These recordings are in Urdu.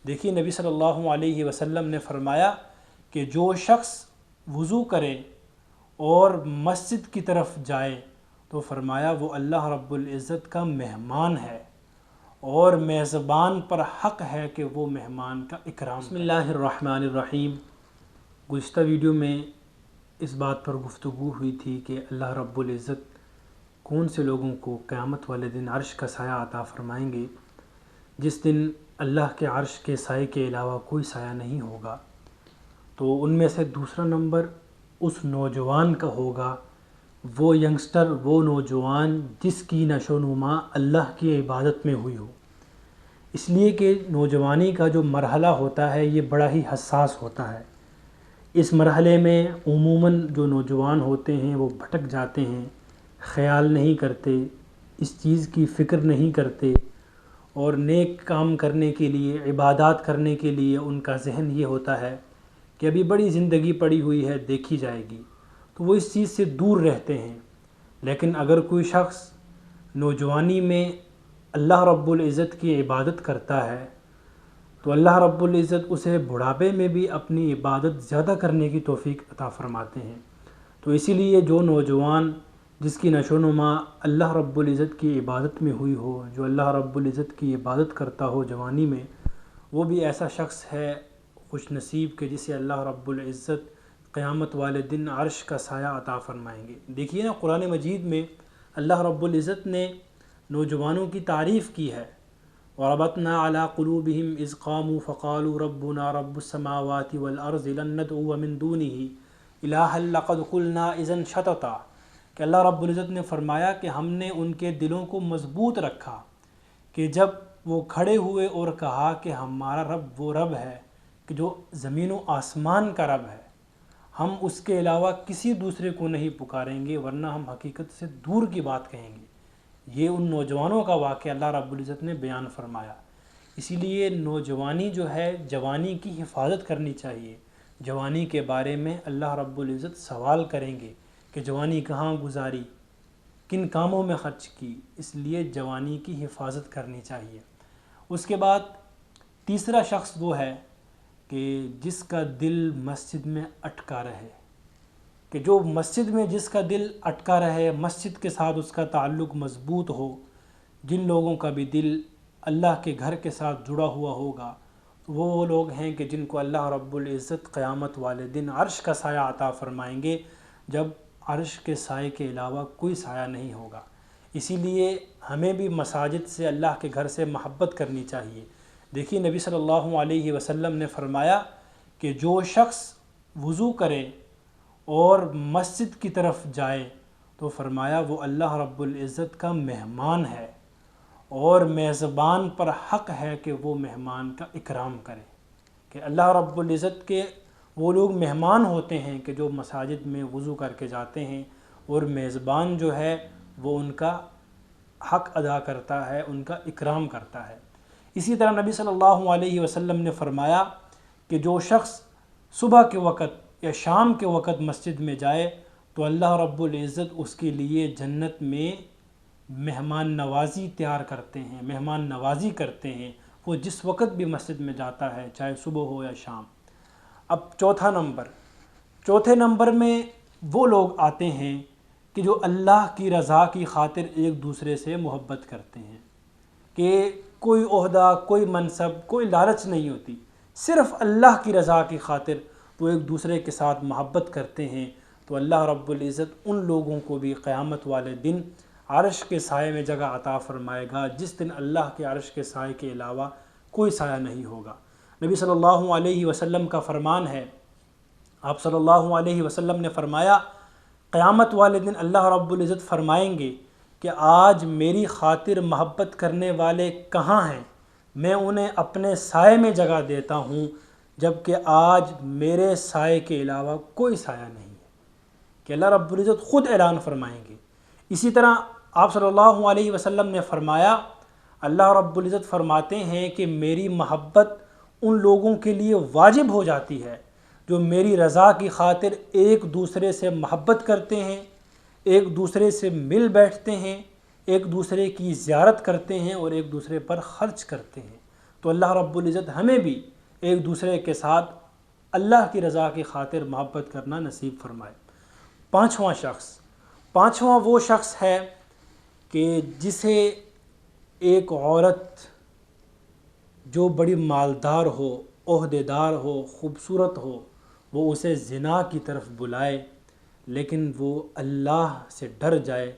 دیکھیے نبی صلی اللہ علیہ وسلم نے فرمایا کہ جو شخص وضو کرے اور مسجد کی طرف جائے تو فرمایا وہ اللہ رب العزت کا مہمان ہے اور میزبان پر حق ہے کہ وہ مہمان کا اکرام کرے۔ بسم اللہ الرحمن الرحیم۔ گزشتہ ویڈیو میں اس بات پر گفتگو ہوئی تھی کہ اللہ رب العزت کون سے لوگوں کو قیامت والے دن عرش کا سایہ عطا فرمائیں گے جس دن اللہ کے عرش کے سائے کے علاوہ کوئی سایہ نہیں ہوگا۔ تو ان میں سے دوسرا نمبر اس نوجوان کا ہوگا، وہ ینگسٹر، وہ نوجوان جس کی نشو و نما اللہ کی عبادت میں ہوئی ہو۔ اس لیے کہ نوجوانی کا جو مرحلہ ہوتا ہے یہ بڑا ہی حساس ہوتا ہے۔ اس مرحلے میں عموماً جو نوجوان ہوتے ہیں وہ بھٹک جاتے ہیں، خیال نہیں کرتے، اس چیز کی فکر نہیں کرتے، اور نیک کام کرنے کے لیے، عبادات کرنے کے لیے ان کا ذہن یہ ہوتا ہے کہ ابھی بڑی زندگی پڑی ہوئی ہے، دیکھی جائے گی، تو وہ اس چیز سے دور رہتے ہیں۔ لیکن اگر کوئی شخص نوجوانی میں اللہ رب العزت کی عبادت کرتا ہے تو اللہ رب العزت اسے بڑھاپے میں بھی اپنی عبادت زیادہ کرنے کی توفیق عطا فرماتے ہیں۔ تو اسی لیے جو نوجوان جس کی نشو و نما اللہ رب العزت کی عبادت میں ہوئی ہو، جو اللہ رب العزت کی عبادت کرتا ہو جوانی میں، وہ بھی ایسا شخص ہے خوش نصیب کہ جسے اللہ رب العزت قیامت والے دن عرش کا سایہ عطا فرمائیں گے۔ دیکھیے نا، قرآن مجید میں اللہ رب العزت نے نوجوانوں کی تعریف کی ہے، وَرَبَطْنَا عَلَىٰ قُلُوبِهِمْ إِذْ قَامُوا فَقَالُوا رَبُّنَا رَبُّ السَّمَاوَاتِ وَالْأَرْضِ لَن نَّدْعُوَ مِن دُونِهِ إِلَٰهًا لَّقَدْ قُلْنَا إِذًا شَطَطًا، کہ اللہ رب العزت نے فرمایا کہ ہم نے ان کے دلوں کو مضبوط رکھا کہ جب وہ کھڑے ہوئے اور کہا کہ ہمارا رب وہ رب ہے کہ جو زمین و آسمان کا رب ہے، ہم اس کے علاوہ کسی دوسرے کو نہیں پکاریں گے، ورنہ ہم حقیقت سے دور کی بات کہیں گے۔ یہ ان نوجوانوں کا واقعہ اللہ رب العزت نے بیان فرمایا۔ اسی لیے نوجوانی جو ہے، جوانی کی حفاظت کرنی چاہیے۔ جوانی کے بارے میں اللہ رب العزت سوال کریں گے کہ جوانی کہاں گزاری، کن کاموں میں خرچ کی، اس لیے جوانی کی حفاظت کرنی چاہیے۔ اس کے بعد تیسرا شخص وہ ہے کہ جس کا دل مسجد میں اٹکا رہے، کہ جو مسجد میں جس کا دل اٹکا رہے، مسجد کے ساتھ اس کا تعلق مضبوط ہو۔ جن لوگوں کا بھی دل اللہ کے گھر کے ساتھ جڑا ہوا ہوگا وہ لوگ ہیں کہ جن کو اللہ رب العزت قیامت والے دن عرش کا سایہ عطا فرمائیں گے، جب عرش کے سائے کے علاوہ کوئی سایہ نہیں ہوگا۔ اسی لیے ہمیں بھی مساجد سے، اللہ کے گھر سے محبت کرنی چاہیے۔ دیکھیے نبی صلی اللہ علیہ وسلم نے فرمایا کہ جو شخص وضو کرے اور مسجد کی طرف جائے تو فرمایا وہ اللہ رب العزت کا مہمان ہے اور میزبان پر حق ہے کہ وہ مہمان کا اکرام کرے۔ کہ اللہ رب العزت کے وہ لوگ مہمان ہوتے ہیں کہ جو مساجد میں وضو کر کے جاتے ہیں، اور میزبان جو ہے وہ ان کا حق ادا کرتا ہے، ان کا اکرام کرتا ہے۔ اسی طرح نبی صلی اللہ علیہ وسلم نے فرمایا کہ جو شخص صبح کے وقت یا شام کے وقت مسجد میں جائے تو اللہ رب العزت اس کے لیے جنت میں مہمان نوازی تیار کرتے ہیں، مہمان نوازی کرتے ہیں، وہ جس وقت بھی مسجد میں جاتا ہے، چاہے صبح ہو یا شام۔ اب چوتھے نمبر میں وہ لوگ آتے ہیں کہ جو اللہ کی رضا کی خاطر ایک دوسرے سے محبت کرتے ہیں، کہ کوئی عہدہ، کوئی منصب، کوئی لالچ نہیں ہوتی، صرف اللہ کی رضا کی خاطر وہ ایک دوسرے کے ساتھ محبت کرتے ہیں۔ تو اللہ رب العزت ان لوگوں کو بھی قیامت والے دن عرش کے سائے میں جگہ عطا فرمائے گا، جس دن اللہ کے عرش کے سائے کے علاوہ کوئی سایہ نہیں ہوگا۔ نبی صلی اللہ علیہ وسلم کا فرمان ہے، آپ صلی اللہ علیہ وسلم نے فرمایا قیامت والے دن اللہ رب العزت فرمائیں گے کہ آج میری خاطر محبت کرنے والے کہاں ہیں، میں انہیں اپنے سائے میں جگہ دیتا ہوں، جبکہ آج میرے سائے کے علاوہ کوئی سایہ نہیں ہے۔ کہ اللہ رب العزت خود اعلان فرمائیں گے۔ اسی طرح آپ صلی اللہ علیہ وسلم نے فرمایا، اللہ رب العزت فرماتے ہیں کہ میری محبت ان لوگوں کے لیے واجب ہو جاتی ہے جو میری رضا کی خاطر ایک دوسرے سے محبت کرتے ہیں، ایک دوسرے سے مل بیٹھتے ہیں، ایک دوسرے کی زیارت کرتے ہیں اور ایک دوسرے پر خرچ کرتے ہیں۔ تو اللہ رب العزت ہمیں بھی ایک دوسرے کے ساتھ اللہ کی رضا کی خاطر محبت کرنا نصیب فرمائے۔ پانچواں وہ شخص ہے کہ جسے ایک عورت جو بڑی مالدار ہو، عہدیدار ہو، خوبصورت ہو، وہ اسے زنا کی طرف بلائے، لیکن وہ اللہ سے ڈر جائے،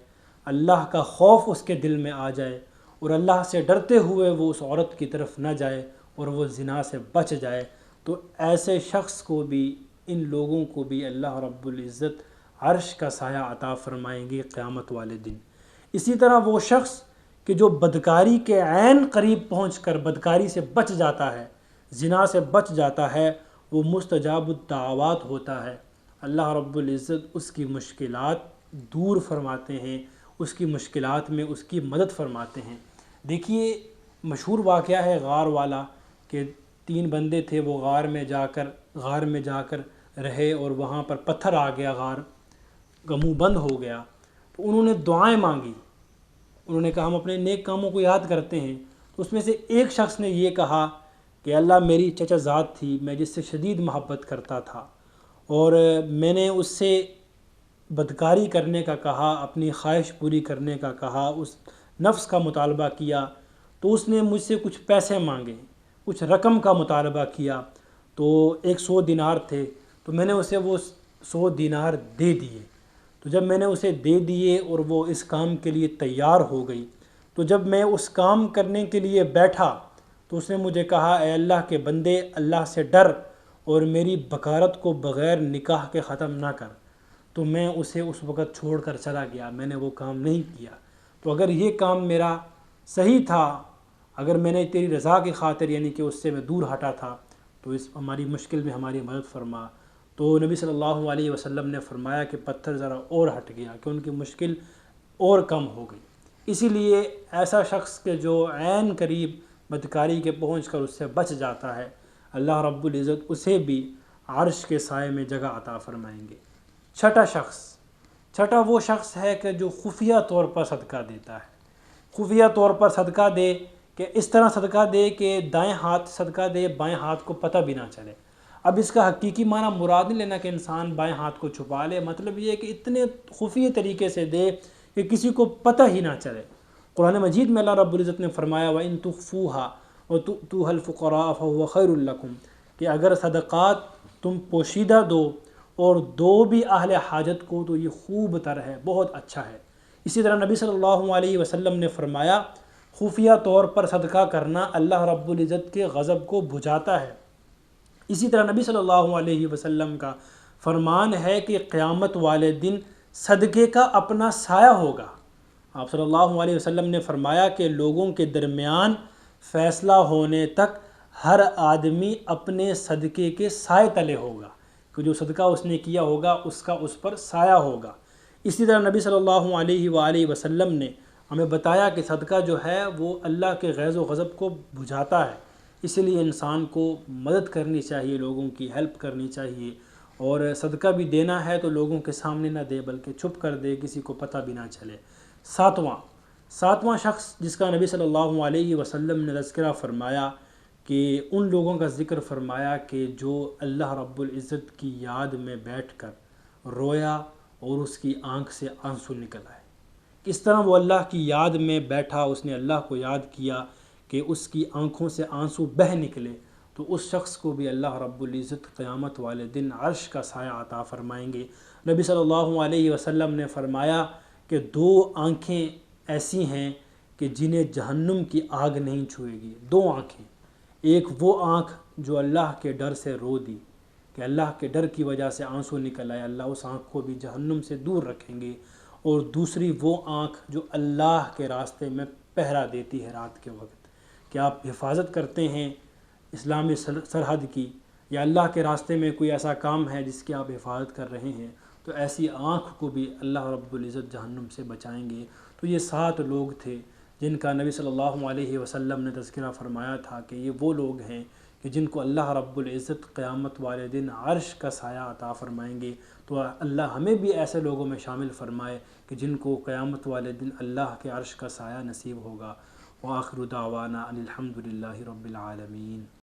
اللہ کا خوف اس کے دل میں آ جائے اور اللہ سے ڈرتے ہوئے وہ اس عورت کی طرف نہ جائے اور وہ زنا سے بچ جائے، تو ایسے شخص کو بھی، ان لوگوں کو بھی اللہ رب العزت عرش کا سایہ عطا فرمائیں گے قیامت والے دن۔ اسی طرح وہ شخص کہ جو بدکاری کے عین قریب پہنچ کر بدکاری سے بچ جاتا ہے، زنا سے بچ جاتا ہے، وہ مستجاب الدعوات ہوتا ہے، اللہ رب العزت اس کی مشکلات دور فرماتے ہیں، اس کی مشکلات میں اس کی مدد فرماتے ہیں۔ دیکھیے مشہور واقعہ ہے غار والا، کہ 3 بندے تھے، وہ غار میں جا کر رہے اور وہاں پر پتھر آ گیا، غار کا منہ بند ہو گیا، تو انہوں نے دعائیں مانگی، انہوں نے کہا ہم اپنے نیک کاموں کو یاد کرتے ہیں، تو اس میں سے ایک شخص نے یہ کہا کہ اللہ میری چچا ذات تھی، میں جس سے شدید محبت کرتا تھا، اور میں نے اس سے بدکاری کرنے کا کہا، اپنی خواہش پوری کرنے کا کہا، اس نفس کا مطالبہ کیا، تو اس نے مجھ سے کچھ پیسے مانگے، کچھ رقم کا مطالبہ کیا، تو 100 دینار تھے، تو میں نے اسے وہ 100 دینار دے دیے۔ تو جب میں نے اسے دے دیے اور وہ اس کام کے لیے تیار ہو گئی، تو جب میں اس کام کرنے کے لیے بیٹھا تو اس نے مجھے کہا اے اللہ کے بندے، اللہ سے ڈر اور میری بکارت کو بغیر نکاح کے ختم نہ کر۔ تو میں اسے اس وقت چھوڑ کر چلا گیا، میں نے وہ کام نہیں کیا۔ تو اگر یہ کام میرا صحیح تھا، اگر میں نے تیری رضا کی خاطر یعنی کہ اس سے میں دور ہٹا تھا، تو اس ہماری مشکل میں ہماری مدد فرما۔ تو نبی صلی اللہ علیہ وسلم نے فرمایا کہ پتھر ذرا اور ہٹ گیا، کہ ان کی مشکل اور کم ہو گئی۔ اسی لیے ایسا شخص کے جو عین قریب بدکاری کے پہنچ کر اس سے بچ جاتا ہے، اللہ رب العزت اسے بھی عرش کے سائے میں جگہ عطا فرمائیں گے۔ چھٹا وہ شخص ہے کہ جو خفیہ طور پر صدقہ دیتا ہے، خفیہ طور پر صدقہ دے، کہ اس طرح صدقہ دے کہ دائیں ہاتھ صدقہ دے، بائیں ہاتھ کو پتہ بھی نہ چلے۔ اب اس کا حقیقی معنی مراد نہیں لینا کہ انسان بائیں ہاتھ کو چھپا لے، مطلب یہ ہے کہ اتنے خفیہ طریقے سے دے کہ کسی کو پتہ ہی نہ چلے۔ قرآن مجید میں اللہ رب العزت نے فرمایا وَإِن تُخْفُوهَا وَتُؤْتُوهَا الْفُقَرَاءَ فَهُوَ خَيْرٌ لَكُمْ، کہ اگر صدقات تم پوشیدہ دو اور دو بھی اہل حاجت کو تو یہ خوب تر ہے، بہت اچھا ہے۔ اسی طرح نبی صلی اللہ علیہ وسلم نے فرمایا خفیہ طور پر صدقہ کرنا اللہ رب العزت کے غضب کو بجھاتا ہے۔ اسی طرح نبی صلی اللہ علیہ وسلم کا فرمان ہے کہ قیامت والے دن صدقے کا اپنا سایہ ہوگا۔ آپ صلی اللہ علیہ وسلم نے فرمایا کہ لوگوں کے درمیان فیصلہ ہونے تک ہر آدمی اپنے صدقے کے سائے تلے ہوگا، کہ جو صدقہ اس نے کیا ہوگا اس کا اس پر سایہ ہوگا۔ اسی طرح نبی صلی اللہ علیہ وآلہ وسلم نے ہمیں بتایا کہ صدقہ جو ہے وہ اللہ کے غیظ و غضب کو بجھاتا ہے، اس لیے انسان کو مدد کرنی چاہیے، لوگوں کی ہیلپ کرنی چاہیے، اور صدقہ بھی دینا ہے تو لوگوں کے سامنے نہ دے بلکہ چھپ کر دے، کسی کو پتہ بھی نہ چلے۔ ساتواں شخص جس کا نبی صلی اللہ علیہ وسلم نے تذکرہ فرمایا، کہ ان لوگوں کا ذکر فرمایا کہ جو اللہ رب العزت کی یاد میں بیٹھ کر رویا اور اس کی آنکھ سے آنسو نکل آئے۔ کس طرح وہ اللہ کی یاد میں بیٹھا، اس نے اللہ کو یاد کیا کہ اس کی آنکھوں سے آنسو بہہ نکلے، تو اس شخص کو بھی اللہ رب العزت قیامت والے دن عرش کا سایہ عطا فرمائیں گے۔ نبی صلی اللہ علیہ وسلم نے فرمایا کہ 2 آنکھیں ایسی ہیں کہ جنہیں جہنم کی آگ نہیں چھوئے گی۔ 2 آنکھیں، ایک وہ آنکھ جو اللہ کے ڈر سے رو دی، کہ اللہ کے ڈر کی وجہ سے آنسو نکل آئے، اللہ اس آنکھ کو بھی جہنم سے دور رکھیں گے، اور دوسری وہ آنکھ جو اللہ کے راستے میں پہرا دیتی ہے رات کے وقت، کہ آپ حفاظت کرتے ہیں اسلامی سرحد کی، یا اللہ کے راستے میں کوئی ایسا کام ہے جس کی آپ حفاظت کر رہے ہیں، تو ایسی آنکھ کو بھی اللہ رب العزت جہنم سے بچائیں گے۔ تو یہ 7 لوگ تھے جن کا نبی صلی اللہ علیہ وسلم نے تذکرہ فرمایا تھا کہ یہ وہ لوگ ہیں کہ جن کو اللہ رب العزت قیامت والے دن عرش کا سایہ عطا فرمائیں گے۔ تو اللہ ہمیں بھی ایسے لوگوں میں شامل فرمائے کہ جن کو قیامت والے دن اللہ کے عرش کا سایہ نصیب ہوگا۔ وآخر دعوانا ان الحمد للہ رب العالمین.